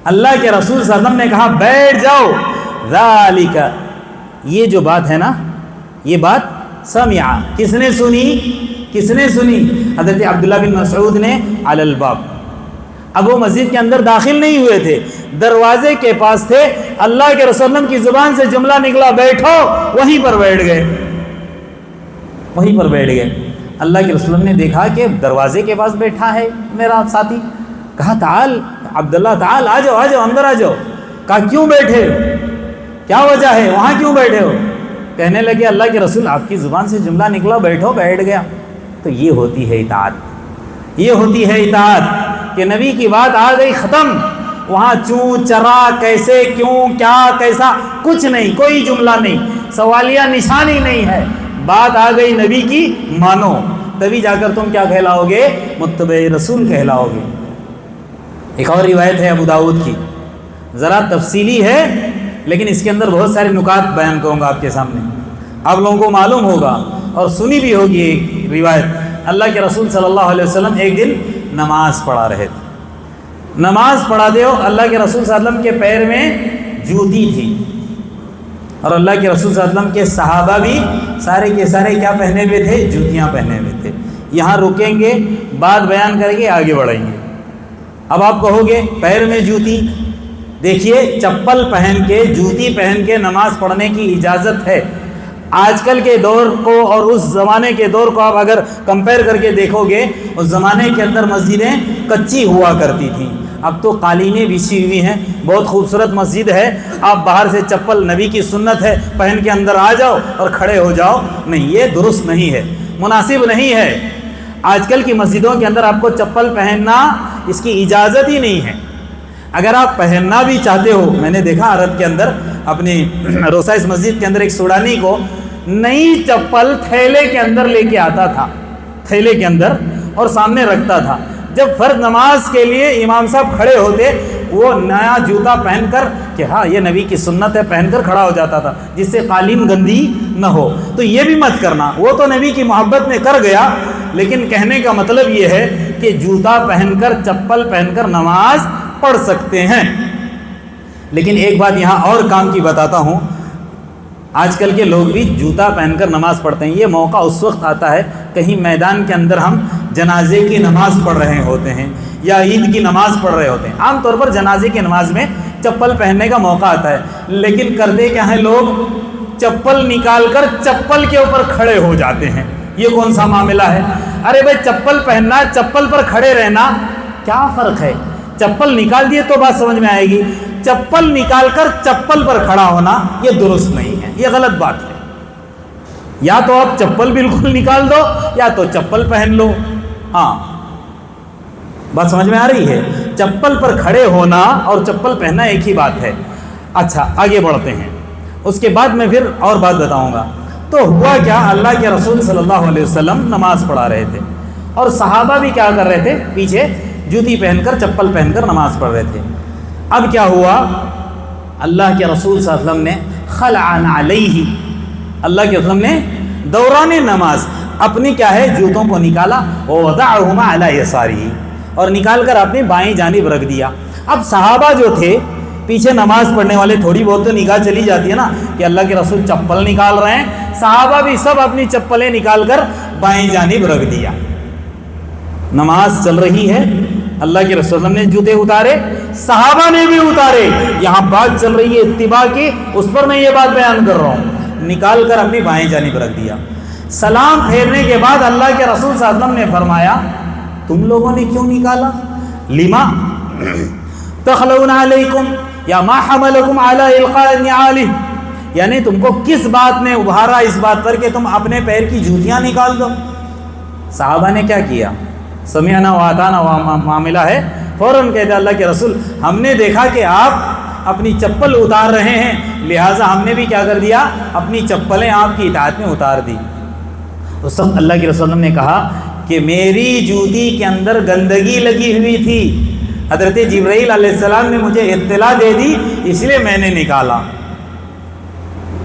اللہ کے رسول صلی اللہ علیہ وسلم نے کہا بیٹھ جاؤ۔ ذالک، یہ جو بات ہے نا، یہ بات سمع، کس نے سنی؟ کس نے سنی؟ حضرت عبداللہ بن مسعود نے علی الباب۔ اب وہ مسجد کے اندر داخل نہیں ہوئے تھے، دروازے کے پاس تھے، اللہ کے رسول کی زبان سے جملہ نکلا بیٹھو، وہیں پر بیٹھ گئے، وہیں پر بیٹھ گئے۔ اللہ کے رسول نے دیکھا کہ دروازے کے پاس بیٹھا ہے میرا ساتھی، کہا تعال عبداللہ تعال، آ جاؤ آ جاؤ اندر آ جاؤ۔ کہا کیوں بیٹھے، کیا وجہ ہے، وہاں کیوں بیٹھے ہو؟ کہنے لگے اللہ کے رسول آپ کی زبان سے جملہ نکلا بیٹھو، بیٹھ گیا۔ تو یہ ہوتی ہے اطاعت، یہ ہوتی ہے اطاعت کہ نبی کی بات آ گئی ختم، وہاں چوں چرا، کیسے، کیوں، کیا، کیسا، کچھ نہیں، کوئی جملہ نہیں، سوالیہ نشانی نہیں ہے، بات آ گئی نبی کی، مانو، تبھی جا کر تم کیا کہلاؤ گے؟ متبع رسول کہلاؤ گے۔ ایک اور روایت ہے ابو داؤد کی، ذرا تفصیلی ہے لیکن اس کے اندر بہت سارے نکات بیان کروں گا آپ کے سامنے، آپ لوگوں کو معلوم ہوگا اور سنی بھی ہوگی ایک روایت۔ اللہ کے رسول صلی اللہ علیہ وسلم ایک دن نماز پڑھا رہے تھے، نماز پڑھاتے ہو اللہ کے رسول صلی اللہ علیہ وسلم کے پیر میں جوتی تھی، اور اللہ کے رسول صلی اللہ علیہ وسلم کے صحابہ بھی سارے کے سارے کیا پہنے ہوئے تھے؟ جوتیاں پہنے ہوئے تھے۔ یہاں رکیں گے، بات بیان کریں گے، آگے بڑھیں گے۔ اب آپ کہو گے پیر میں جوتی، دیکھیے چپل پہن کے، جوتی پہن کے نماز پڑھنے کی اجازت ہے۔ آج کل کے دور کو اور اس زمانے کے دور کو آپ اگر کمپیئر کر کے دیکھو گے، اس زمانے کے اندر مسجدیں کچی ہوا کرتی تھیں، اب تو قالینیں بچھی ہوئی ہیں، بہت خوبصورت مسجد ہے، آپ باہر سے چپل، نبی کی سنت ہے پہن کے اندر آ جاؤ اور کھڑے ہو جاؤ، نہیں، یہ درست نہیں ہے، مناسب نہیں ہے۔ آج کل کی مسجدوں کے اندر آپ کو چپل پہننا اس کی اجازت ہی نہیں ہے۔ اگر آپ پہننا بھی چاہتے ہو، میں نے دیکھا عرب کے اندر اپنی روسائس مسجد کے اندر ایک سوڈانی کو نئی چپل تھیلے کے اندر لے کے آتا تھا، تھیلے کے اندر، اور سامنے رکھتا تھا۔ جب فرض نماز کے لیے امام صاحب کھڑے ہوتے، وہ نیا جوتا پہن کر، کہ ہاں یہ نبی کی سنت ہے، پہن کر کھڑا ہو جاتا تھا جس سے قالین گندی نہ ہو۔ تو یہ بھی مت کرنا، وہ تو نبی کی محبت میں کر گیا، لیکن کہنے کا مطلب یہ ہے کہ جوتا پہن کر، چپل پہن کر نماز پڑھ سکتے ہیں۔ لیکن ایک بات یہاں اور کام کی بتاتا ہوں، آج کل کے لوگ بھی جوتا پہن کر نماز پڑھتے ہیں۔ یہ موقع اس وقت آتا ہے کہیں میدان کے اندر ہم جنازے کی نماز پڑھ رہے ہوتے ہیں یا عید کی نماز پڑھ رہے ہوتے ہیں، عام طور پر جنازے کی نماز میں چپل پہننے کا موقع آتا ہے، لیکن کرتے کیا ہیں لوگ، چپل نکال کر چپل کے اوپر کھڑے ہو جاتے ہیں۔ یہ کون سا معاملہ ہے؟ ارے بھائی چپل پہننا، چپل پر کھڑے رہنا کیا فرق ہے؟ چپل نکال دیے تو بات سمجھ میں آئے گی، چپل نکال کر چپل پر کھڑا ہونا یہ درست نہیں ہے، یہ غلط بات ہے۔ یا تو آپ چپل بالکل نکال دو یا تو چپل پہن لو۔ ہاں بات سمجھ میں آ رہی ہے؟ چپل پر کھڑے ہونا اور چپل پہننا ایک ہی بات ہے۔ اچھا آگے بڑھتے ہیں، اس کے بعد میں پھر اور بات بتاؤں گا۔ تو ہوا کیا، اللہ کے رسول صلی اللہ علیہ وسلم نماز پڑھا رہے تھے اور صحابہ بھی کیا کر رہے تھے، پیچھے جوتی پہن کر، چپل پہن کر نماز پڑھ رہے تھے۔ اب کیا ہوا، اللہ کے رسول صلی اللہ علیہ وسلم نے خلعن علیہ، اللہ کے وسلم نے دوران نماز اپنی کیا ہے، جوتوں کو نکالا، ووضعہما علی یسارہ، اور نکال کر اپنی بائیں جانب رکھ دیا۔ اب صحابہ جو تھے پیچھے نماز پڑھنے والے، تھوڑی بہت تو نگاہ چلی جاتی ہے نا کہ اللہ کے رسول چپل نکال رہے ہیں، صحابہ بھی سب اپنی چپلیں نکال کر بائیں جانب رکھ دیا۔ نماز چل رہی ہے، اللہ کے رسول نے جوتے اتارے، صحابہ نے بھی اتارے، یہاں بات چل رہی ہے اتباع کی، اس پر میں یہ بات بیان کر رہا ہوں، نکال کر اپنی بائیں جانب رکھ دیا۔ سلام پھیرنے کے بعد اللہ کے رسول صلی اللہ علیہ وسلم نے فرمایا، تم لوگوں نے کیوں نکالا؟ لما تخلون علیکم یا ما حملکم علی القاء النعال، یعنی تم کو کس بات نے ابھارا اس بات پر کہ تم اپنے پیر کی جوتیاں نکال دو؟ صحابہ نے کیا کیا، سمعنا واطعنا معاملہ ہے، فوراً کہتے اللہ کے رسول ہم نے دیکھا کہ آپ اپنی چپل اتار رہے ہیں، لہٰذا ہم نے بھی کیا کر دیا، اپنی چپلیں آپ کی اطاعت میں اتار دی۔ اس وقت اللہ کے رسول نے کہا کہ میری جوتی کے اندر گندگی لگی ہوئی تھی، حضرت جبرائیل علیہ السلام نے مجھے اطلاع دے دی، اس لیے میں نے نکالا،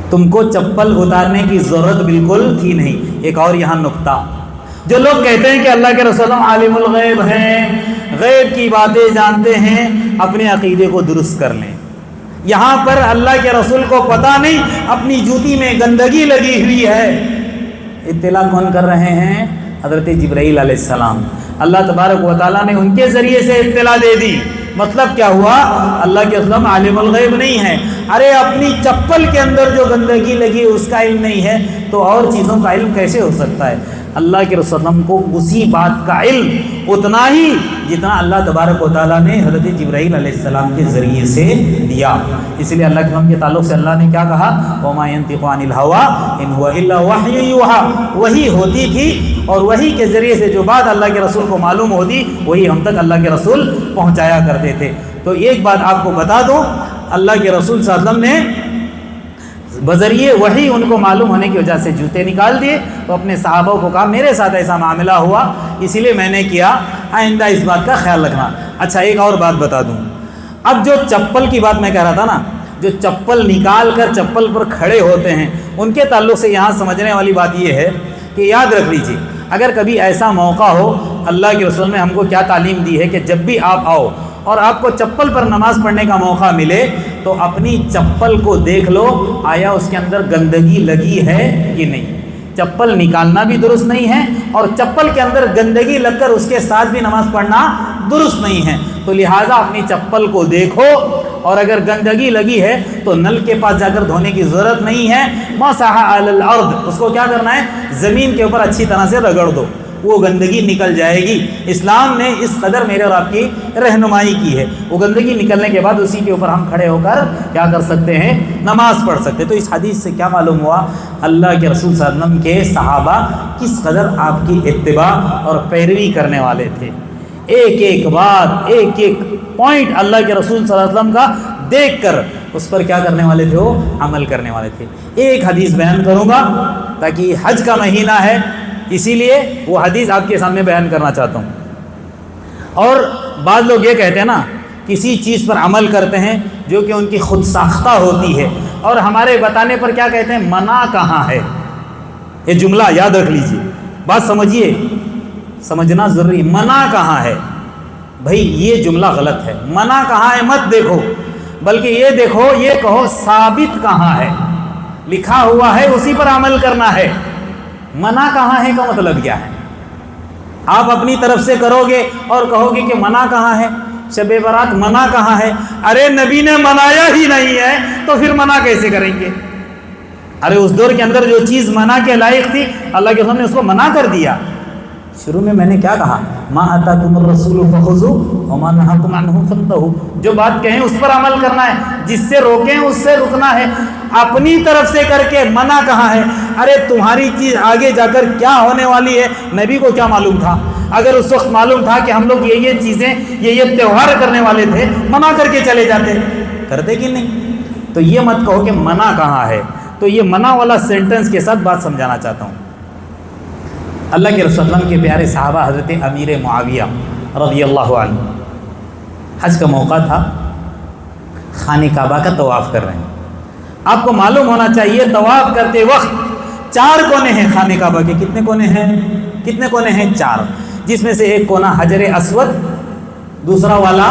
تم کو چپل اتارنے کی ضرورت بالکل تھی نہیں۔ ایک اور یہاں نقطہ، جو لوگ کہتے ہیں کہ اللہ کے رسول عالم الغیب ہیں، غیب کی باتیں جانتے ہیں، اپنے عقیدے کو درست کر لیں۔ یہاں پر اللہ کے رسول کو پتہ نہیں اپنی جوتی میں گندگی لگی ہوئی ہے، اطلاع کون کر رہے ہیں؟ حضرت جبرائیل علیہ السلام۔ اللہ تبارک و تعالیٰ نے ان کے ذریعے سے اطلاع دے دی۔ مطلب کیا ہوا، اللہ کے رسول عالم الغیب نہیں ہے، ارے اپنی چپل کے اندر جو گندگی لگی اس کا علم نہیں ہے تو اور چیزوں کا علم کیسے ہو سکتا ہے؟ اللہ کے رسول کو اسی بات کا علم اتنا ہی جتنا اللہ تبارک و تعالیٰ نے حضرت جبرائیل علیہ السلام کے ذریعے سے دیا۔ اس لیے اللہ کے رسول کے تعلق سے اللہ نے کیا کہا، وَمَا يَنطِقُ عَنِ الْهَوَىٰ إِنْ هُوَ إِلَّا وَحْيٌ يُوحَىٰ، وہی ہوتی تھی اور وہی کے ذریعے سے جو بات اللہ کے رسول کو معلوم ہوتی وہی ہم تک اللہ کے رسول پہنچایا کرتے تھے۔ تو ایک بات آپ کو بتا دوں، اللہ کے رسول صلی اللہ علیہ وسلم نے بذریعے وہی ان کو معلوم ہونے کی وجہ سے جوتے نکال دیے، تو اپنے صحابہ کو کہا میرے ساتھ ایسا معاملہ ہوا اسی لیے میں نے کیا، آئندہ اس بات کا خیال رکھنا۔ اچھا ایک اور بات بتا دوں، اب جو چپل کی بات میں کہہ رہا تھا نا، جو چپل نکال کر چپل پر کھڑے ہوتے ہیں، ان کے تعلق سے یہاں سمجھنے والی بات یہ ہے کہ یاد رکھ لیجیے، اگر کبھی ایسا موقع ہو، اللہ کے رسول نے ہم کو کیا تعلیم دی ہے کہ جب بھی آپ آؤ اور آپ کو چپل پر نماز پڑھنے کا موقع ملے تو اپنی چپل کو دیکھ لو، آیا اس کے اندر گندگی لگی ہے کہ نہیں۔ چپل نکالنا بھی درست نہیں ہے اور چپل کے اندر گندگی لگ کر اس کے ساتھ بھی نماز پڑھنا درست نہیں ہے، تو لہٰذا اپنی چپل کو دیکھو، اور اگر گندگی لگی ہے تو نل کے پاس جا کر دھونے کی ضرورت نہیں ہے، مسح علی الارض، اس کو کیا کرنا ہے، زمین کے اوپر اچھی طرح سے رگڑ دو، وہ گندگی نکل جائے گی۔ اسلام نے اس قدر میرے اور آپ کی رہنمائی کی ہے، وہ گندگی نکلنے کے بعد اسی کے اوپر ہم کھڑے ہو کر کیا کر سکتے ہیں، نماز پڑھ سکتے۔ تو اس حدیث سے کیا معلوم ہوا، اللہ کے رسول صلی اللہ علیہ وسلم کے صحابہ کس قدر آپ کی اتباع اور پیروی کرنے والے تھے۔ ایک ایک بات، ایک ایک پوائنٹ اللہ کے رسول صلی اللہ علیہ وسلم کا دیکھ کر اس پر کیا کرنے والے تھے؟ وہ عمل کرنے والے تھے۔ ایک حدیث بیان کروں گا تاکہ حج کا مہینہ ہے، اسی لیے وہ حدیث آپ کے سامنے بیان کرنا چاہتا ہوں۔ اور بعض لوگ یہ کہتے ہیں نا، کسی چیز پر عمل کرتے ہیں جو کہ ان کی خود ساختہ ہوتی ہے، اور ہمارے بتانے پر کیا کہتے ہیں؟ منع کہاں ہے؟ یہ جملہ یاد رکھ لیجیے، بات سمجھیے، سمجھنا ضروری۔ منع کہاں ہے؟ بھائی یہ جملہ غلط ہے۔ منع کہاں ہے مت دیکھو، بلکہ یہ دیکھو، یہ کہو ثابت کہاں ہے، لکھا ہوا ہے اسی پر عمل کرنا ہے۔ منع کہاں ہے کا مطلب کیا ہے؟ آپ اپنی طرف سے کرو گے اور کہو گے کہ منع کہاں ہے؟ شب برات منع کہاں ہے؟ ارے نبی نے منایا ہی نہیں ہے تو پھر منع کیسے کریں گے؟ ارے اس دور کے اندر جو چیز منع کے لائق تھی اللہ کے رسول نے اس کو منع کر دیا۔ شروع میں نے کیا کہا؟ ما آتاکم الرسول فخذوہ وما نہاکم عنہ فانتہوا، جو بات کہیں اس پر عمل کرنا ہے، جس سے روکیں اس سے رکنا ہے، اپنی طرف سے کر کے۔ منع کہاں ہے؟ ارے تمہاری چیز آگے جا کر کیا ہونے والی ہے نبی کو کیا معلوم تھا؟ اگر اس وقت معلوم تھا کہ ہم لوگ یہ چیزیں یہ تہوار کرنے والے تھے، منع کر کے چلے جاتے، کرتے کہ نہیں؟ تو یہ مت کہو کہ منع کہاں ہے۔ تو یہ منع والا سینٹنس کے ساتھ بات سمجھانا چاہتا ہوں۔ اللہ کے رسول صلی اللہ علیہ وسلم کے پیارے صحابہ حضرت امیر معاویہ رضی اللہ عنہ، حج کا موقع تھا، خانہ کعبہ کا طواف کر رہے ہیں۔ آپ کو معلوم ہونا چاہیے طواف کرتے وقت 4 کونے ہیں خانہ کعبہ کے۔ کتنے کونے ہیں؟ کتنے کونے ہیں؟ 4، جس میں سے ایک کونا حجر اسود، دوسرا والا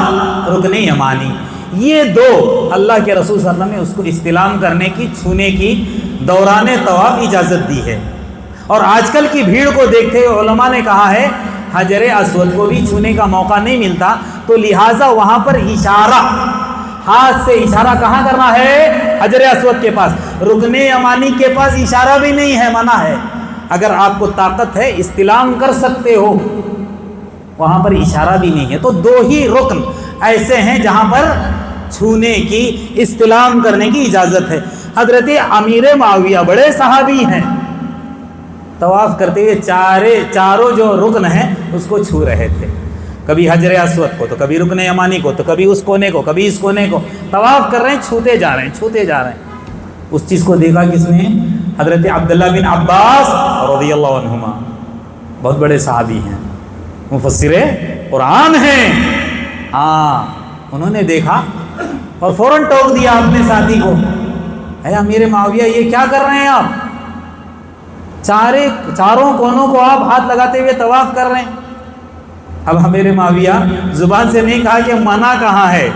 رکن یمانی۔ یہ 2 اللہ کے رسول صلی اللہ علیہ وسلم نے اس کو استلام کرنے کی، چھونے کی دوران طواف اجازت دی ہے۔ اور آج کل کی بھیڑ کو دیکھتے ہوئے علماء نے کہا ہے حجر اسود کو بھی چھونے کا موقع نہیں ملتا، تو لہٰذا وہاں پر اشارہ، ہاتھ سے اشارہ کہاں کرنا ہے؟ حجر اسود کے پاس۔ رکن یمانی کے پاس اشارہ بھی نہیں ہے، منع ہے۔ اگر آپ کو طاقت ہے استلام کر سکتے ہو، وہاں پر اشارہ بھی نہیں ہے۔ تو 2 ہی رکن ایسے ہیں جہاں پر چھونے کی، استلام کرنے کی اجازت ہے۔ حضرت امیر معاویہ بڑے صحابی ہیں، طواف کرتے ہوئے چاروں جو رکن ہیں اس کو چھو رہے تھے، کبھی حجر اسود کو، تو کبھی رکن یمانی کو، تو کبھی اس کونے کو، کبھی اس کونے کو، طواف کر رہے ہیں، چھوتے جا رہے ہیں، چھوتے جا رہے ہیں۔ اس چیز کو دیکھا کس نے؟ حضرت عبداللہ بن عباس رضی اللہ عنہما، بہت بڑے صحابی ہیں، مفسر قرآن ہیں۔ ہاں، انہوں نے دیکھا اور فوراً ٹوک دیا اپنے ساتھی کو، اے امیر معاویہ یہ کیا کر رہے ہیں آپ؟ چاروں کونوں کو آپ ہاتھ لگاتے ہوئے طواف کر رہے ہیں۔ اب امیر معاویہ زبان سے نہیں کہا کہ منع کہاں ہے،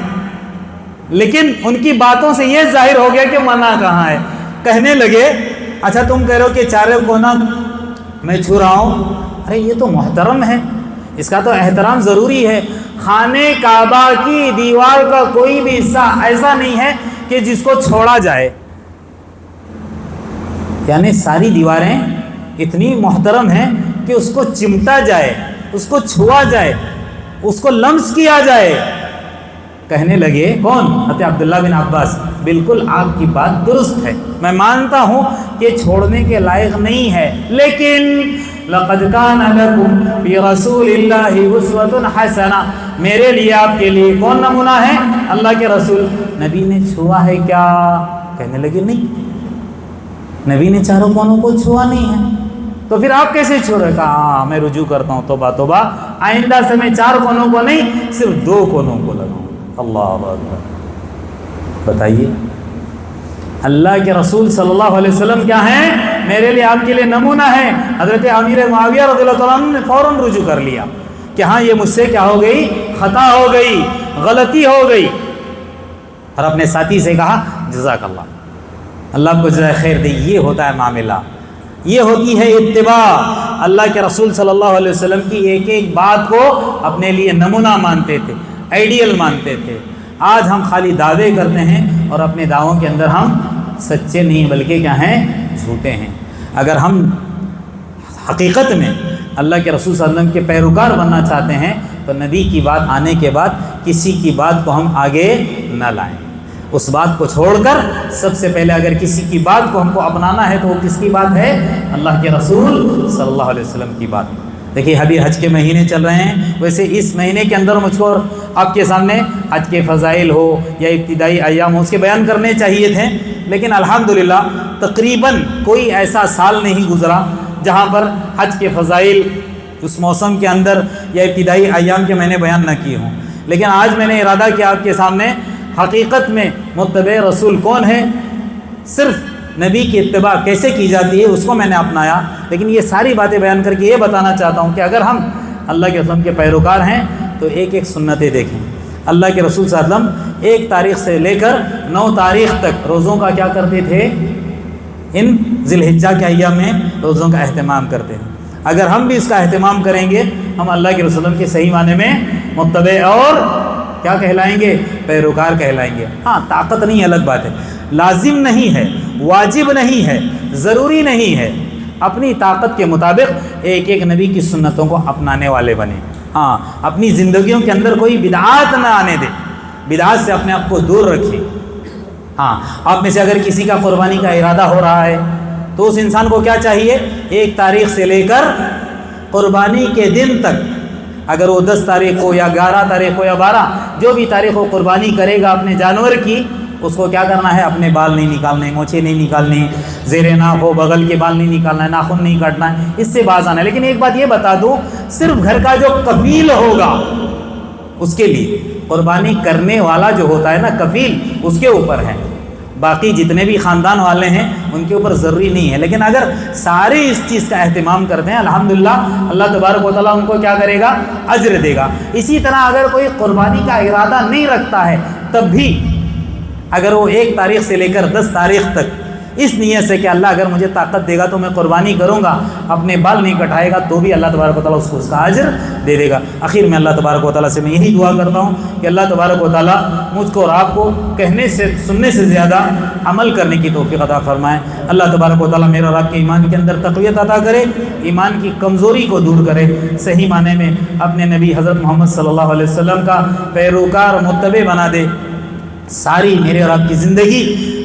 لیکن ان کی باتوں سے یہ ظاہر ہو گیا کہ منع کہاں ہے۔ کہنے لگے اچھا تم کہہ رہے ہو کہ چاروں کونا میں چھو رہا ہوں، ارے یہ تو محترم ہے، اس کا تو احترام ضروری ہے۔ خانہ کعبہ کی دیوار کا کوئی بھی حصہ ایسا نہیں ہے کہ جس کو چھوڑا جائے، یعنی ساری دیواریں اتنی محترم ہیں کہ اس کو چمٹا جائے، اس کو چھوا جائے، اس کو لمس کیا جائے۔ کہنے لگے کون؟ حضرت عبداللہ بن عباس، بالکل آپ کی بات درست ہے، میں مانتا ہوں کہ چھوڑنے کے لائق نہیں ہے، لیکن لَقَدْ كَانَ لَكُمْ فِي رَسُولِ اللَّهِ أُسْوَةٌ حَسَنَةٌ، میرے لیے آپ کے لیے کون نمونہ ہے؟ اللہ کے رسول۔ نبی نے چھوا ہے کیا؟ کہنے لگے نہیں، نبی نے چاروں کونوں کو چھوا نہیں ہے، تو پھر آپ کیسے چھو رہے؟ کہا میں رجوع کرتا ہوں، توبہ توبہ، آئندہ سے میں 4 کونوں کو نہیں صرف 2 کونوں کو لگاؤں۔ اللہ اکبر۔ بتائیے اللہ کے رسول صلی اللہ علیہ وسلم کیا ہیں؟ میرے لیے آپ کے لیے نمونہ ہے۔ حضرت امیر معاویہ رضی اللہ عنہ نے فوراً رجوع کر لیا کہ ہاں یہ مجھ سے کیا ہو گئی؟ خطا ہو گئی، غلطی ہو گئی، اور اپنے ساتھی سے کہا جزاک اللہ، اللہ آپ کو جزائے خیر دے۔ یہ ہوتا ہے معاملہ، یہ ہوتی ہے اتباع۔ اللہ کے رسول صلی اللہ علیہ وسلم کی ایک ایک بات کو اپنے لیے نمونہ مانتے تھے، آئیڈیل مانتے تھے۔ آج ہم خالی دعوے کرتے ہیں اور اپنے دعووں کے اندر ہم سچے نہیں بلکہ کیا ہیں؟ جھوٹے ہیں۔ اگر ہم حقیقت میں اللہ کے رسول صلی اللہ علیہ وسلم کے پیروکار بننا چاہتے ہیں تو نبی کی بات آنے کے بعد کسی کی بات کو ہم آگے نہ لائیں، اس بات کو چھوڑ کر سب سے پہلے اگر کسی کی بات کو ہم کو اپنانا ہے تو وہ کس کی بات ہے؟ اللہ کے رسول صلی اللہ علیہ وسلم کی بات۔ دیکھیے ابھی حج کے مہینے چل رہے ہیں، ویسے اس مہینے کے اندر مجھ کو آپ کے سامنے حج کے فضائل ہو یا ابتدائی ایام ہو اس کے بیان کرنے چاہیے تھے، لیکن الحمدللہ تقریباً کوئی ایسا سال نہیں گزرا جہاں پر حج کے فضائل اس موسم کے اندر یا ابتدائی ایام کے میں نے بیان نہ کیے ہوں۔ لیکن آج میں نے ارادہ کیا آپ کے سامنے حقیقت میں متبع رسول کون ہے، صرف نبی کی اتباع کیسے کی جاتی ہے اس کو میں نے اپنایا، لیکن یہ ساری باتیں بیان کر کے یہ بتانا چاہتا ہوں کہ اگر ہم اللہ کے رسول کے پیروکار ہیں تو ایک ایک سنتیں دیکھیں۔ اللہ کے رسول صلی اللہ علیہ وسلم 1 تاریخ سے لے کر 9 تاریخ تک روزوں کا کیا کرتے تھے، ان ذی الحجہ کے ایام میں روزوں کا اہتمام کرتے ہیں۔ اگر ہم بھی اس کا اہتمام کریں گے ہم اللہ کے رسول کے صحیح معنی میں متبع اور کیا کہلائیں گے، پیروکار کہلائیں گے۔ ہاں طاقت نہیں، الگ بات ہے، لازم نہیں ہے، واجب نہیں ہے، ضروری نہیں ہے، اپنی طاقت کے مطابق ایک ایک نبی کی سنتوں کو اپنانے والے بنے۔ ہاں اپنی زندگیوں کے اندر کوئی بدعات نہ آنے دے، بدعات سے اپنے آپ کو دور رکھے۔ ہاں آپ میں سے اگر کسی کا قربانی کا ارادہ ہو رہا ہے تو اس انسان کو کیا چاہیے، 1 تاریخ سے لے کر قربانی کے دن تک، اگر وہ 10 تاریخ کو یا 11 تاریخ کو یا 12 جو بھی تاریخ کو قربانی کرے گا اپنے جانور کی، اس کو کیا کرنا ہے، اپنے بال نہیں نکالنے، مونچھیں نہیں نکالنی، زیر ناف ہو بغل کے بال نہیں نکالنا ہے، ناخن نہیں کاٹنا ہے، اس سے باز آنا ہے۔ لیکن ایک بات یہ بتا دوں، صرف گھر کا جو کفیل ہوگا اس کے لیے، قربانی کرنے والا جو ہوتا ہے نا کفیل، اس کے اوپر ہے، باقی جتنے بھی خاندان والے ہیں ان کے اوپر ضروری نہیں ہے۔ لیکن اگر سارے اس چیز کا اہتمام کرتے ہیں الحمدللہ اللہ تبارک و تعالیٰ ان کو کیا کرے گا، اجر دے گا۔ اسی طرح اگر کوئی قربانی کا ارادہ نہیں رکھتا ہے تب بھی اگر وہ 1 تاریخ سے لے کر 10 تاریخ تک اس نیت سے کہ اللہ اگر مجھے طاقت دے گا تو میں قربانی کروں گا، اپنے بال نہیں کٹائے گا، تو بھی اللہ تبارک و تعالیٰ اس کو اس کا اجر دے دے گا۔ آخر میں اللہ تبارک و تعالیٰ سے میں یہی دعا کرتا ہوں کہ اللہ تبارک و تعالیٰ مجھ کو اور آپ کو کہنے سے سننے سے زیادہ عمل کرنے کی توفیق عطا فرمائے۔ اللہ تبارک و تعالیٰ میرا اور آپ کے ایمان کے اندر تقویت عطا کرے، ایمان کی کمزوری کو دور کرے، صحیح معنی میں اپنے نبی حضرت محمد صلی اللہ علیہ وسلم کا پیروکار متبع بنا دے، ساری میرے اور آپ کی زندگی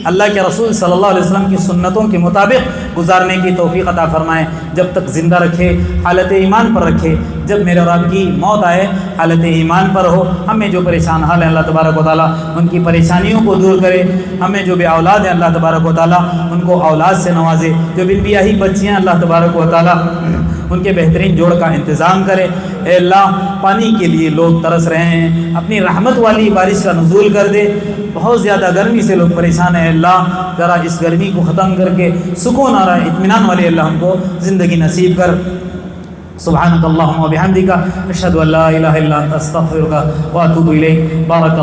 اللہ کے رسول صلی اللہ علیہ وسلم کی سنتوں کے مطابق گزارنے کی توفیق عطا فرمائے، جب تک زندہ رکھے حالت ایمان پر رکھے، جب میرے اور آپ کی موت آئے حالت ایمان پر ہو۔ ہمیں جو پریشان حال ہیں اللہ تبارک و تعالیٰ ان کی پریشانیوں کو دور کرے، ہمیں جو بے اولاد ہیں اللہ تبارک و تعالیٰ ان کو اولاد سے نوازے، جو بن بیاہی بچیاں اللہ تبارک و تعالیٰ ان کے بہترین جوڑ کا انتظام کرے۔ اے اللہ پانی کے لیے لوگ ترس رہے ہیں، اپنی رحمت والی بارش کا نزول کر دے، بہت زیادہ گرمی سے لوگ پریشان ہیں، اللہ ذرا اس گرمی کو ختم کر کے سکون آ رہا ہے، اطمینان والی اللہ ہم کو زندگی نصیب کر۔ سبحانك اللهم وبحمدك اشهد ان لا اله الا انت استغفرك واتوب اليك۔ بارك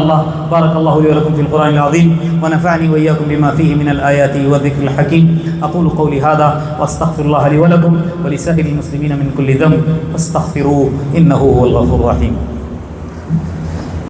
الله لي ولكم في القرآن العظيم ونفعني واياكم بما فيه من الايات والذكر الحكيم۔ اقول قولي هذا واستغفر الله لي ولكم ولسائر المسلمين من كل ذنب فاستغفروه انه هو الغفور الرحيم۔